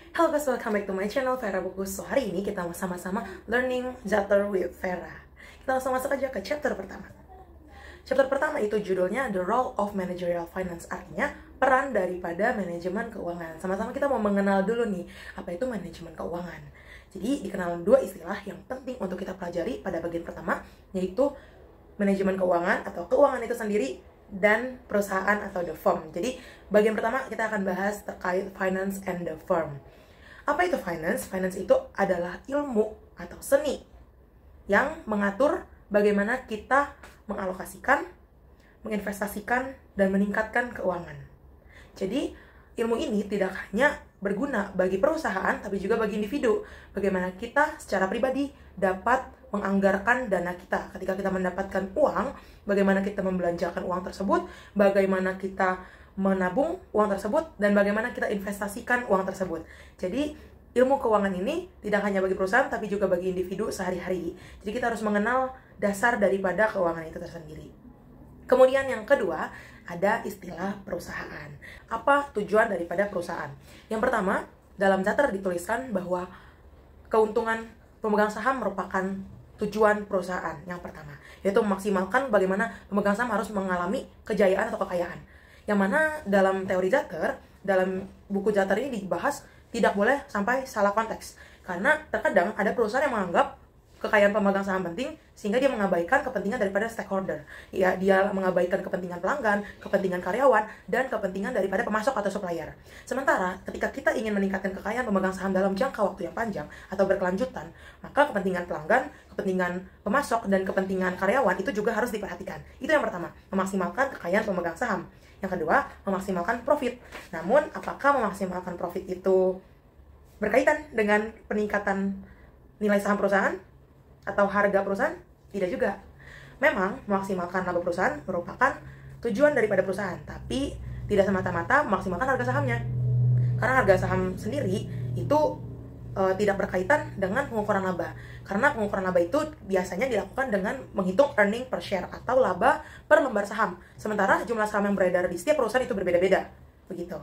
Halo guys, welcome back to my channel Vera Bukus. So hari ini kita sama-sama learning Zatter with Vera. Kita langsung masuk aja ke chapter pertama. Chapter pertama itu judulnya The Role of Managerial Finance, artinya peran daripada manajemen keuangan. Sama-sama kita mau mengenal dulu nih, apa itu manajemen keuangan. Jadi dikenal dua istilah yang penting untuk kita pelajari pada bagian pertama, yaitu manajemen keuangan atau keuangan itu sendiri dan perusahaan atau the firm. Jadi bagian pertama kita akan bahas terkait finance and the firm. Apa itu finance? Finance itu adalah ilmu atau seni yang mengatur bagaimana kita mengalokasikan, menginvestasikan, dan meningkatkan keuangan. Jadi ilmu ini tidak hanya berguna bagi perusahaan, tapi juga bagi individu. Bagaimana kita secara pribadi dapat menganggarkan dana kita. Ketika kita mendapatkan uang, bagaimana kita membelanjakan uang tersebut, bagaimana kita menabung uang tersebut, dan bagaimana kita investasikan uang tersebut. Jadi ilmu keuangan ini tidak hanya bagi perusahaan, tapi juga bagi individu sehari-hari. Jadi kita harus mengenal dasar daripada keuangan itu tersendiri. Kemudian yang kedua, ada istilah perusahaan. Apa tujuan daripada perusahaan? Yang pertama, dalam Zatter dituliskan bahwa keuntungan pemegang saham merupakan tujuan perusahaan yang pertama, yaitu memaksimalkan bagaimana pemegang saham harus mengalami kejayaan atau kekayaan. Yang mana dalam teori Zatter, dalam buku Zatter ini dibahas tidak boleh sampai salah konteks. Karena terkadang ada perusahaan yang menganggap kekayaan pemegang saham penting, sehingga dia mengabaikan kepentingan daripada stakeholder. Ya, dia mengabaikan kepentingan pelanggan, kepentingan karyawan, dan kepentingan daripada pemasok atau supplier. Sementara, ketika kita ingin meningkatkan kekayaan pemegang saham dalam jangka waktu yang panjang atau berkelanjutan, maka kepentingan pelanggan, kepentingan pemasok, dan kepentingan karyawan itu juga harus diperhatikan. Itu yang pertama, memaksimalkan kekayaan pemegang saham. Yang kedua, memaksimalkan profit. Namun, apakah memaksimalkan profit itu berkaitan dengan peningkatan nilai saham perusahaan atau harga perusahaan? Tidak juga. Memang memaksimalkan laba perusahaan merupakan tujuan daripada perusahaan, tapi tidak semata-mata memaksimalkan harga sahamnya. Karena harga saham sendiri itu tidak berkaitan dengan pengukuran laba. Karena pengukuran laba itu biasanya dilakukan dengan menghitung earning per share atau laba per lembar saham. Sementara jumlah saham yang beredar di setiap perusahaan itu berbeda-beda. Begitu.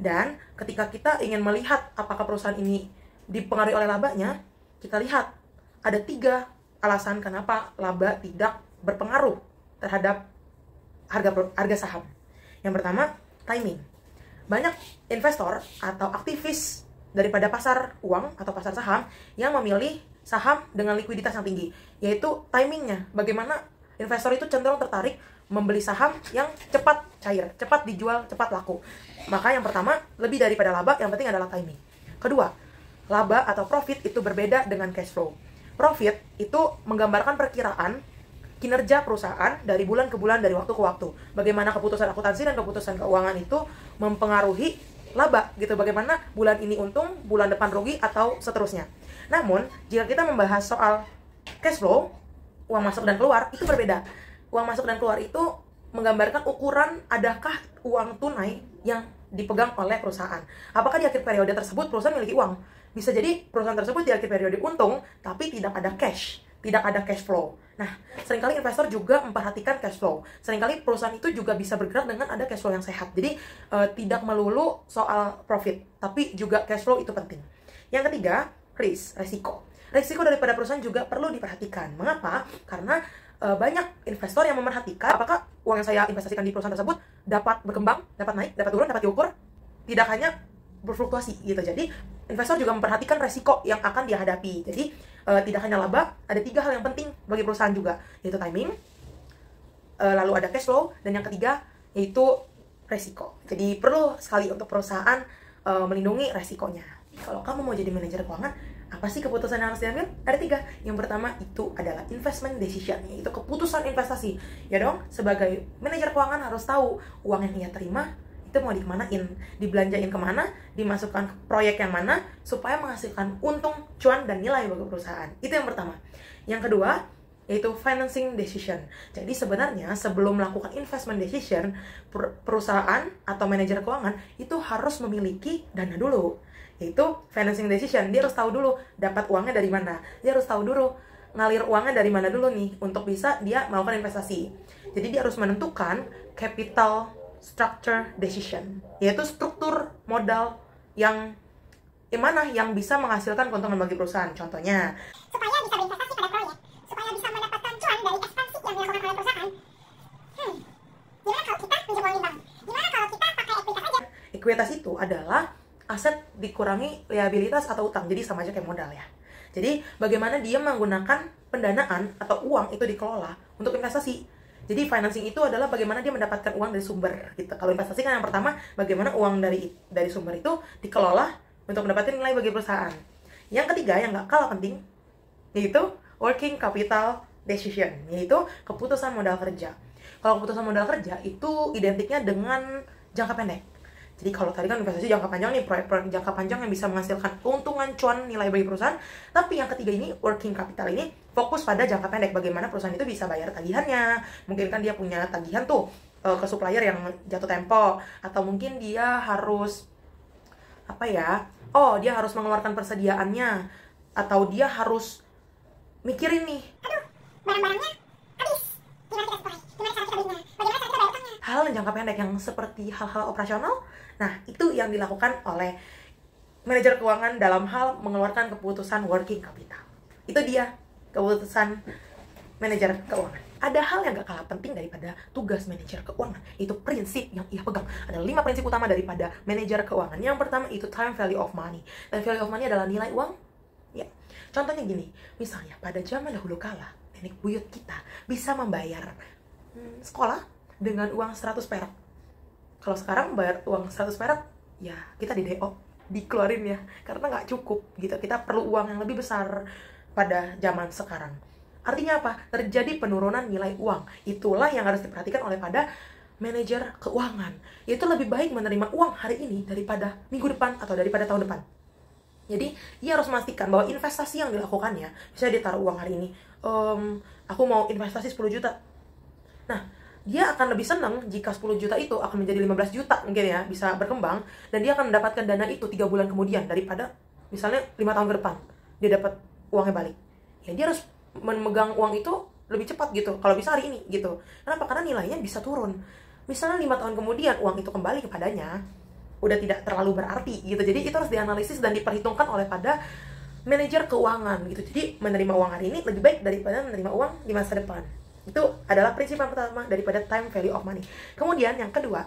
Dan ketika kita ingin melihat apakah perusahaan ini dipengaruhi oleh labanya, kita lihat ada 3 alasan kenapa laba tidak berpengaruh terhadap harga saham. Yang pertama, timing. Banyak investor atau aktivis daripada pasar uang atau pasar saham yang memilih saham dengan likuiditas yang tinggi, yaitu timingnya. Bagaimana investor itu cenderung tertarik membeli saham yang cepat cair, cepat dijual, cepat laku. Maka yang pertama, lebih daripada laba, yang penting adalah timing. Kedua, laba atau profit itu berbeda dengan cash flow. Profit itu menggambarkan perkiraan kinerja perusahaan dari bulan ke bulan, dari waktu ke waktu. Bagaimana keputusan akuntansi dan keputusan keuangan itu mempengaruhi laba gitu. Bagaimana bulan ini untung, bulan depan rugi, atau seterusnya. Namun, jika kita membahas soal cash flow, uang masuk dan keluar, itu berbeda. Uang masuk dan keluar itu menggambarkan ukuran adakah uang tunai yang dipegang oleh perusahaan. Apakah di akhir periode tersebut perusahaan memiliki uang? Bisa jadi perusahaan tersebut di akhir periode untung, tapi tidak ada cash, tidak ada cash flow. Nah, seringkali investor juga memperhatikan cash flow. Seringkali perusahaan itu juga bisa bergerak dengan ada cash flow yang sehat. Jadi, tidak melulu soal profit, tapi juga cash flow itu penting. Yang ketiga, resiko. Resiko daripada perusahaan juga perlu diperhatikan. Mengapa? Karena banyak investor yang memerhatikan apakah uang yang saya investasikan di perusahaan tersebut dapat berkembang, dapat naik, dapat turun, dapat diukur, tidak hanya berfluktuasi gitu. Jadi investor juga memperhatikan resiko yang akan dia hadapi. Jadi tidak hanya laba, ada 3 hal yang penting bagi perusahaan juga, yaitu timing, lalu ada cash flow, dan yang ketiga yaitu resiko. Jadi perlu sekali untuk perusahaan melindungi resikonya. Kalau kamu mau jadi manajer keuangan, apa sih keputusan yang harus diambil? Ada 3. Yang pertama itu adalah investment decision, yaitu keputusan investasi. Ya dong, sebagai manajer keuangan harus tahu uang yang ia terima itu mau dikemanain, dibelanjain kemana, dimasukkan ke proyek yang mana, supaya menghasilkan untung, cuan, dan nilai bagi perusahaan. Itu yang pertama. Yang kedua, yaitu financing decision. Jadi sebenarnya sebelum melakukan investment decision, perusahaan atau manajer keuangan itu harus memiliki dana dulu, yaitu financing decision. Dia harus tahu dulu dapat uangnya dari mana, dia harus tahu dulu ngalir uangnya dari mana dulu nih, untuk bisa dia melakukan investasi. Jadi dia harus menentukan capital structure decision, yaitu struktur modal yang yang mana yang bisa menghasilkan keuntungan bagi perusahaan. Contohnya, supaya bisa berinvestasi pada proyek, supaya bisa mendapatkan cuan dari ekspansi yang dilakukan oleh perusahaan. Gimana kalau kita pinjam uang di bank? Gimana kalau kita pakai ekuitas aja? Ekuitas itu adalah aset dikurangi liabilitas atau utang, jadi sama aja kayak modal ya. Jadi bagaimana dia menggunakan pendanaan atau uang itu dikelola untuk investasi. Jadi financing itu adalah bagaimana dia mendapatkan uang dari sumber gitu. Kalau investasi kan yang pertama, bagaimana uang dari sumber itu dikelola untuk mendapatkan nilai bagi perusahaan. Yang ketiga yang nggak kalah penting, yaitu working capital decision, yaitu keputusan modal kerja. Kalau keputusan modal kerja itu identiknya dengan jangka pendek. Jadi kalau tadi kan investasi jangka panjang nih, proyek-proyek jangka panjang yang bisa menghasilkan keuntungan cuan nilai bagi perusahaan. Tapi yang ketiga ini, working capital ini fokus pada jangka pendek, bagaimana perusahaan itu bisa bayar tagihannya. Mungkin kan dia punya tagihan tuh ke supplier yang jatuh tempo, atau mungkin dia harus dia harus mengeluarkan persediaannya, atau dia harus mikirin nih, aduh, barang-barangnya habis, gimana kita supply, gimana cara kita belinya, bagaimana cara kita bayar utangnya. Hal yang jangka pendek yang seperti hal-hal operasional. Nah, itu yang dilakukan oleh manajer keuangan dalam hal mengeluarkan keputusan working capital. Itu dia keputusan manajer keuangan. Ada hal yang gak kalah penting daripada tugas manajer keuangan, itu prinsip yang ia pegang. Ada 5 prinsip utama daripada manajer keuangan. Yang pertama itu time value of money. Time value of money adalah nilai uang. Ya, contohnya gini, misalnya pada zaman dahulu kala, nenek buyut kita bisa membayar sekolah dengan uang 100 perak. Kalau sekarang bayar uang 100 perak, ya kita di DO, dikeluarin ya, karena nggak cukup gitu. Kita perlu uang yang lebih besar pada zaman sekarang. Artinya apa? Terjadi penurunan nilai uang. Itulah yang harus diperhatikan oleh pada manajer keuangan. Yaitu lebih baik menerima uang hari ini daripada minggu depan atau daripada tahun depan. Jadi, ia harus memastikan bahwa investasi yang dilakukannya, misalnya dia taruh uang hari ini, aku mau investasi 10 juta. Nah, dia akan lebih senang jika 10 juta itu akan menjadi 15 juta mungkin ya, bisa berkembang, dan dia akan mendapatkan dana itu 3 bulan kemudian daripada misalnya 5 tahun ke depan dia dapat uangnya balik. Ya dia harus memegang uang itu lebih cepat gitu, kalau bisa hari ini gitu. Kenapa? Karena nilainya bisa turun. Misalnya 5 tahun kemudian uang itu kembali kepadanya, udah tidak terlalu berarti gitu. Jadi itu harus dianalisis dan diperhitungkan oleh pada manajer keuangan gitu. Jadi menerima uang hari ini lebih baik daripada menerima uang di masa depan. Itu adalah prinsip yang pertama daripada time value of money. Kemudian yang kedua,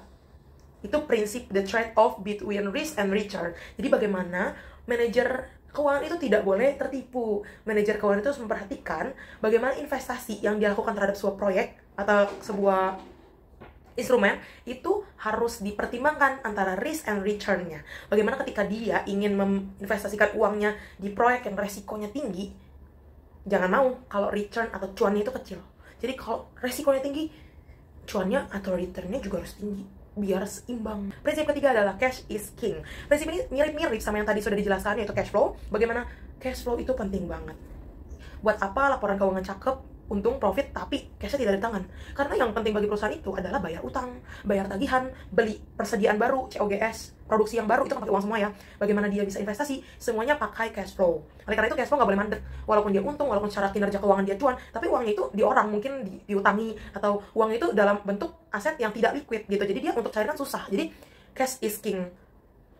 itu prinsip the trade-off between risk and return. Jadi bagaimana manajer keuangan itu tidak boleh tertipu. Manajer keuangan itu harus memperhatikan bagaimana investasi yang dilakukan terhadap sebuah proyek atau sebuah instrumen itu harus dipertimbangkan antara risk and return-nya. Bagaimana ketika dia ingin menginvestasikan uangnya di proyek yang resikonya tinggi, jangan mau kalau return atau cuannya itu kecil. Jadi kalau resikonya tinggi, cuannya atau returnnya juga harus tinggi, biar seimbang. Prinsip ketiga adalah cash is king. Prinsip ini mirip-mirip sama yang tadi sudah dijelaskan, yaitu cash flow. Bagaimana cash flow itu penting banget. Buat apa laporan keuangan cakep, untung, profit, tapi cashnya tidak ada di tangan? Karena yang penting bagi perusahaan itu adalah bayar utang, bayar tagihan, beli persediaan baru, COGS, produksi yang baru, itu kan pakai uang semua ya. Bagaimana dia bisa investasi, semuanya pakai cash flow. Oleh karena itu cash flow nggak boleh mandek. Walaupun dia untung, walaupun secara kinerja keuangan dia cuan, tapi uangnya itu di orang, mungkin diutangi, atau uang itu dalam bentuk aset yang tidak liquid gitu. Jadi dia untuk cairkan susah. Jadi cash is king.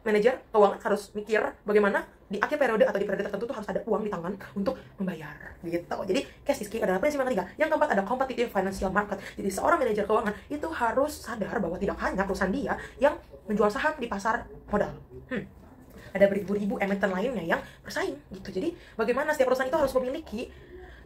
Manajer keuangan harus mikir bagaimana di akhir periode atau di periode tertentu tuh harus ada uang di tangan untuk membayar gitu. Jadi cash is king adalah prinsip yang ketiga. Yang keempat ada competitive financial market. Jadi seorang manajer keuangan itu harus sadar bahwa tidak hanya perusahaan dia yang menjual saham di pasar modal. Ada beribu-ribu emiten lainnya yang bersaing gitu. Jadi bagaimana setiap perusahaan itu harus memiliki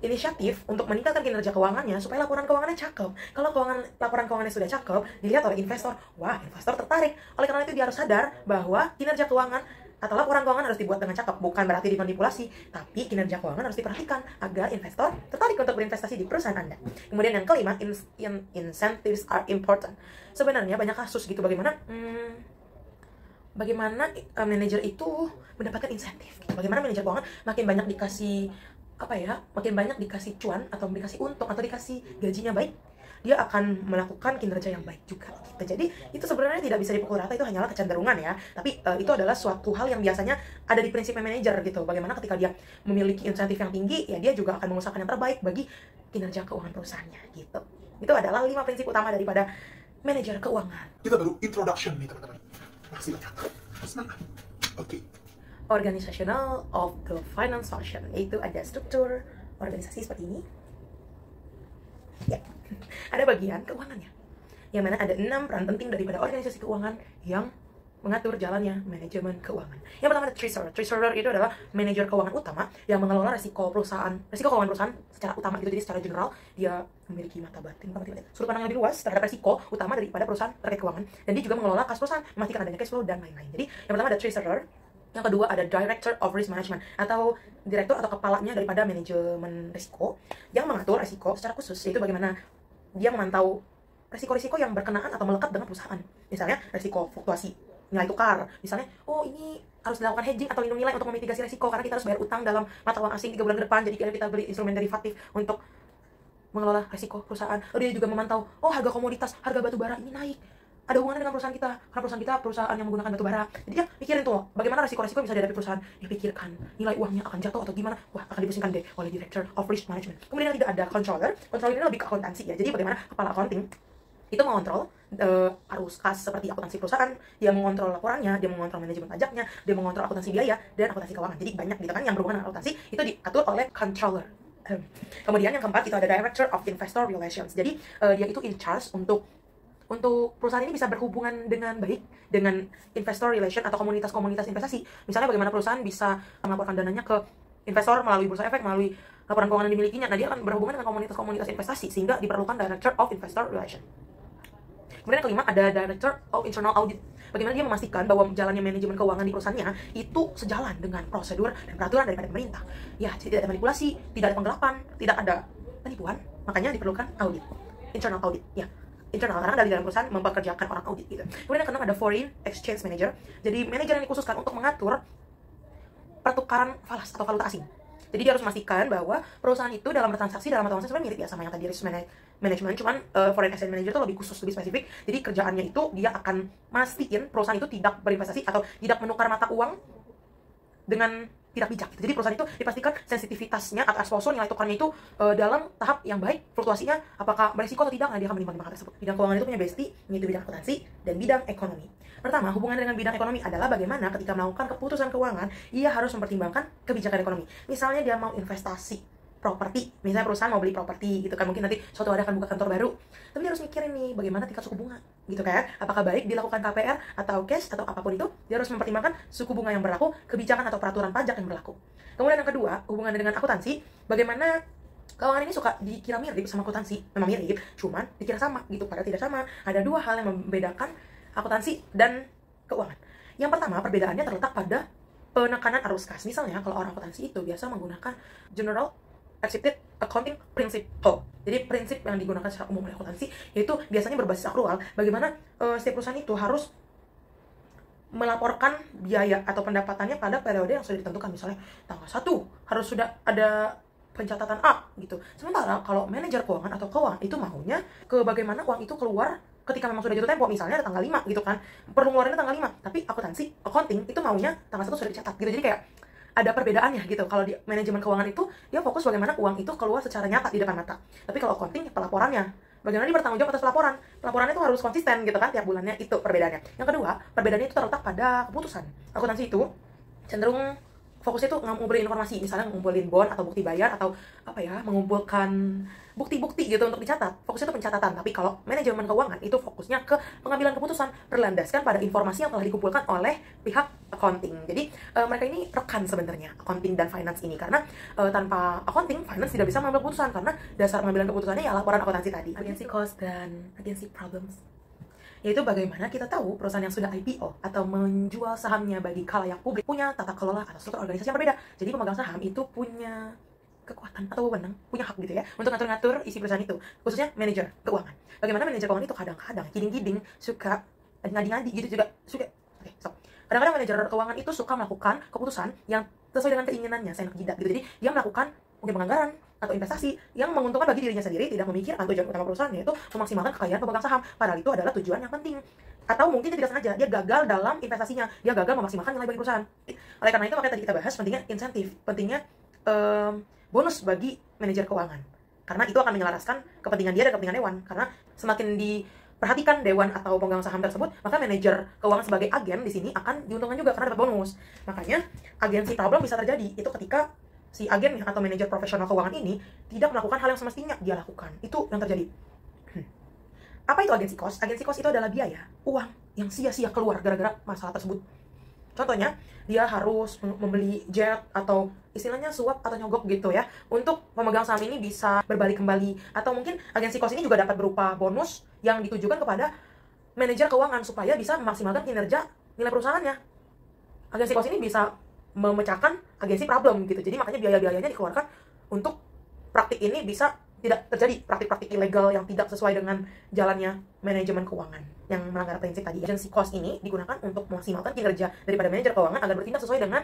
inisiatif untuk meningkatkan kinerja keuangannya supaya laporan keuangannya cakep. Kalau laporan keuangannya sudah cakep, dilihat oleh investor, wah investor tertarik. Oleh karena itu dia harus sadar bahwa kinerja keuangan atau laporan keuangan harus dibuat dengan cakep. Bukan berarti dimanipulasi, tapi kinerja keuangan harus diperhatikan agar investor tertarik untuk berinvestasi di perusahaan Anda. Kemudian yang kelima, incentives are important. Sebenarnya banyak kasus gitu bagaimana manajer itu mendapatkan insentif. Bagaimana manajer keuangan makin banyak dikasih cuan atau dikasih untung atau dikasih gajinya baik, dia akan melakukan kinerja yang baik juga gitu. Jadi itu sebenarnya tidak bisa dipukul rata, itu hanyalah kecenderungan ya. Tapi itu adalah suatu hal yang biasanya ada di prinsip manajer gitu. Bagaimana ketika dia memiliki insentif yang tinggi, ya dia juga akan mengusahakan yang terbaik bagi kinerja keuangan perusahaannya gitu. Itu adalah 5 prinsip utama daripada manajer keuangan. Kita baru introduction nih teman-teman. Masih banyak. Semangat. Oke. organizational of the finance function, yaitu ada struktur organisasi seperti ini. Ya, ada bagian keuangannya, yang mana ada 6 peran penting daripada organisasi keuangan yang mengatur jalannya manajemen keuangan. Yang pertama ada treasurer. Treasurer itu adalah manajer keuangan utama yang mengelola resiko keuangan perusahaan secara utama gitu. Jadi secara general dia memiliki mata batin, sudut pandang yang lebih luas terhadap resiko utama daripada perusahaan terkait keuangan, dan dia juga mengelola kas perusahaan, memastikan adanya cash flow dan lain-lain. Jadi yang pertama ada treasurer. Yang kedua ada director of risk management, atau direktur atau kepalanya daripada manajemen risiko yang mengatur risiko secara khusus, yaitu bagaimana dia memantau risiko-risiko yang berkenaan atau melekat dengan perusahaan. Misalnya risiko fluktuasi nilai tukar, misalnya ini harus dilakukan hedging atau lindung nilai untuk memitigasi risiko karena kita harus bayar utang dalam mata uang asing 3 bulan ke depan, jadi kita beli instrumen derivatif untuk mengelola risiko perusahaan. Lalu dia juga memantau harga komoditas, harga batu bara ini naik, ada hubungannya dengan perusahaan kita karena perusahaan kita perusahaan yang menggunakan batu bara. Jadi dia pikirin tuh bagaimana risiko-risiko yang bisa dihadapi perusahaan, dia pikirkan nilai uangnya akan jatuh atau gimana, akan dipusingkan deh oleh director of risk management. Kemudian yang ketiga ada controller. Controller ini lebih ke akuntansi ya, jadi bagaimana kepala accounting itu mengontrol arus kas seperti akuntansi perusahaan, dia mengontrol laporannya, dia mengontrol manajemen pajaknya, dia mengontrol akuntansi biaya dan akuntansi keuangan. Jadi banyak gitu kan yang berhubungan dengan akuntansi itu diatur oleh controller. Kemudian yang keempat itu ada director of investor relations. Jadi dia itu in charge untuk perusahaan ini bisa berhubungan dengan baik dengan investor relation atau komunitas-komunitas investasi. Misalnya bagaimana perusahaan bisa melaporkan dananya ke investor melalui bursa efek, melalui laporan keuangan yang dimilikinya. Nah, dia akan berhubungan dengan komunitas-komunitas investasi sehingga diperlukan director of investor relation. Kemudian yang kelima ada director of internal audit. Bagaimana dia memastikan bahwa jalannya manajemen keuangan di perusahaannya itu sejalan dengan prosedur dan peraturan daripada pemerintah. Ya, jadi tidak ada manipulasi, tidak ada penggelapan, tidak ada penipuan. Makanya diperlukan audit, internal audit. Ya, internal, karena dari dalam perusahaan mempekerjakan orang audit gitu. Kemudian yang keenam ada foreign exchange manager. Jadi manajer yang dikhususkan untuk mengatur pertukaran falas atau valuta asing. Jadi dia harus memastikan bahwa perusahaan itu dalam bertransaksi dalam mata uang sebenarnya mirip ya sama yang tadi risk management, cuman foreign exchange manager itu lebih khusus, lebih spesifik. Jadi kerjaannya itu dia akan mastiin perusahaan itu tidak berinvestasi atau tidak menukar mata uang dengan tidak bijak. Jadi perusahaan itu dipastikan sensitivitasnya atau exposure nilai tukarnya itu dalam tahap yang baik, fluktuasinya apakah berisiko atau tidak. Nah, dia akan menimbang tersebut. Bidang keuangan itu punya bestie, yaitu bidang akuntansi dan bidang ekonomi. Pertama, hubungan dengan bidang ekonomi adalah bagaimana ketika melakukan keputusan keuangan, ia harus mempertimbangkan kebijakan ekonomi. Misalnya dia mau investasi properti, misalnya perusahaan mau beli properti gitu kan, mungkin nanti suatu hari akan buka kantor baru, tapi dia harus mikirin nih bagaimana tingkat suku bunga gitu kan, apakah baik dilakukan KPR atau cash atau apapun itu. Dia harus mempertimbangkan suku bunga yang berlaku, kebijakan atau peraturan pajak yang berlaku. Kemudian yang kedua, hubungan dengan akuntansi, bagaimana keuangan ini suka dikira mirip sama akuntansi. Memang mirip, cuman dikira sama gitu, padahal tidak sama. Ada dua hal yang membedakan akuntansi dan keuangan. Yang pertama, perbedaannya terletak pada penekanan arus kas. Misalnya kalau orang akuntansi itu biasa menggunakan general accepted accounting principle. Jadi prinsip yang digunakan secara umum oleh akuntansi yaitu biasanya berbasis akrual. Bagaimana setiap perusahaan itu harus melaporkan biaya atau pendapatannya pada periode yang sudah ditentukan. Misalnya tanggal 1 harus sudah ada pencatatan A gitu. Sementara kalau manajer keuangan atau keuangan itu maunya ke bagaimana uang itu keluar ketika memang sudah jatuh tempo, misalnya ada tanggal 5 gitu kan, perlu ngeluarinnya tanggal 5, tapi akuntansi, accounting itu maunya tanggal 1 sudah dicatat gitu. Jadi kayak ada perbedaannya gitu. Kalau di manajemen keuangan itu dia fokus bagaimana uang itu keluar secara nyata di depan mata, tapi kalau accounting pelaporannya, bagaimana dia bertanggung jawab atas pelaporannya itu harus konsisten gitu kan tiap bulannya. Itu perbedaannya. Yang kedua, perbedaannya itu terletak pada keputusan. Akuntansi itu cenderung fokusnya tuh ngumpulin informasi, misalnya ngumpulin bond atau bukti bayar atau mengumpulkan bukti-bukti gitu untuk dicatat. Fokusnya tuh pencatatan. Tapi kalau manajemen keuangan itu fokusnya ke pengambilan keputusan berlandaskan pada informasi yang telah dikumpulkan oleh pihak accounting. Jadi mereka ini rekan sebenarnya, accounting dan finance ini, karena tanpa accounting, finance tidak bisa mengambil keputusan karena dasar pengambilan keputusannya ya laporan akuntansi tadi. Agency cost dan agency problems, yaitu bagaimana kita tahu perusahaan yang sudah IPO atau menjual sahamnya bagi khalayak publik punya tata kelola atau struktur organisasi yang berbeda. Jadi pemegang saham itu punya kekuatan atau wewenang, punya hak gitu ya untuk ngatur-ngatur isi perusahaan itu, khususnya manajer keuangan. Bagaimana manajer keuangan itu kadang-kadang kiding-kiding suka ngadi-ngadi gitu juga suka. Kadang-kadang manajer keuangan itu suka melakukan keputusan yang sesuai dengan keinginannya, seenak jidat gitu. Jadi dia melakukan mungkin penganggaran atau investasi yang menguntungkan bagi dirinya sendiri, tidak memikirkan tujuan utama perusahaan, yaitu memaksimalkan kekayaan pemegang saham. Padahal itu adalah tujuan yang penting. Atau mungkin dia tidak sengaja, dia gagal dalam investasinya, dia gagal memaksimalkan nilai bagi perusahaan. Oleh karena itu makanya tadi kita bahas pentingnya insentif, pentingnya bonus bagi manajer keuangan, karena itu akan menyelaraskan kepentingan dia dan kepentingan dewan. Karena semakin perhatikan dewan atau pemegang saham tersebut, maka manajer keuangan sebagai agen di sini akan diuntungkan juga karena dapat bonus. Makanya agensi problem bisa terjadi itu ketika si agen atau manajer profesional keuangan ini tidak melakukan hal yang semestinya dia lakukan. Itu yang terjadi. Apa itu agensi cost? Agensi cost itu adalah biaya, uang yang sia-sia keluar gara-gara masalah tersebut. Contohnya, dia harus membeli jet atau istilahnya suap atau nyogok gitu ya, untuk pemegang saham ini bisa berbalik kembali. Atau mungkin agensi cost ini juga dapat berupa bonus yang ditujukan kepada manajer keuangan supaya bisa memaksimalkan kinerja nilai perusahaannya. Agensi cost ini bisa memecahkan agensi problem gitu. Jadi makanya biaya-biayanya dikeluarkan untuk praktik ini bisa tidak terjadi praktik-praktik ilegal yang tidak sesuai dengan jalannya manajemen keuangan yang melanggar prinsip tadi. Agency cost ini digunakan untuk memaksimalkan kinerja daripada manajer keuangan agar bertindak sesuai dengan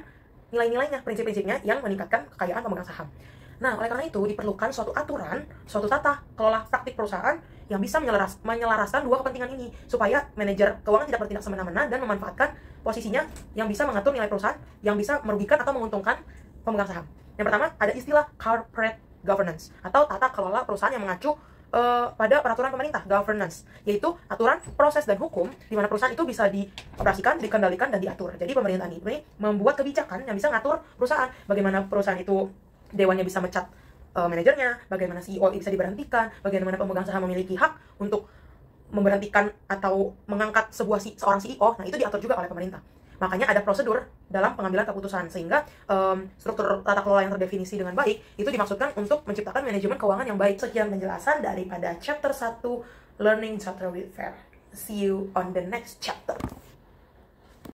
nilai-nilainya, prinsip-prinsipnya yang meningkatkan kekayaan pemegang saham. Nah, oleh karena itu diperlukan suatu aturan, suatu tata kelola praktik perusahaan yang bisa menyelaraskan dua kepentingan ini supaya manajer keuangan tidak bertindak semena-mena dan memanfaatkan posisinya yang bisa mengatur nilai perusahaan yang bisa merugikan atau menguntungkan pemegang saham. Yang pertama, ada istilah corporate governance atau tata kelola perusahaan yang mengacu pada peraturan pemerintah, governance, yaitu aturan, proses, dan hukum di mana perusahaan itu bisa dioperasikan, dikendalikan, dan diatur. Jadi pemerintah ini membuat kebijakan yang bisa ngatur perusahaan, bagaimana perusahaan itu dewannya bisa mecat manajernya, bagaimana CEO bisa diberhentikan, bagaimana pemegang saham memiliki hak untuk memberhentikan atau mengangkat seorang CEO. Nah, itu diatur juga oleh pemerintah. Makanya ada prosedur dalam pengambilan keputusan, sehingga struktur tata kelola yang terdefinisi dengan baik itu dimaksudkan untuk menciptakan manajemen keuangan yang baik. Sekian penjelasan daripada chapter 1 Learning Charter with Fair. See you on the next chapter.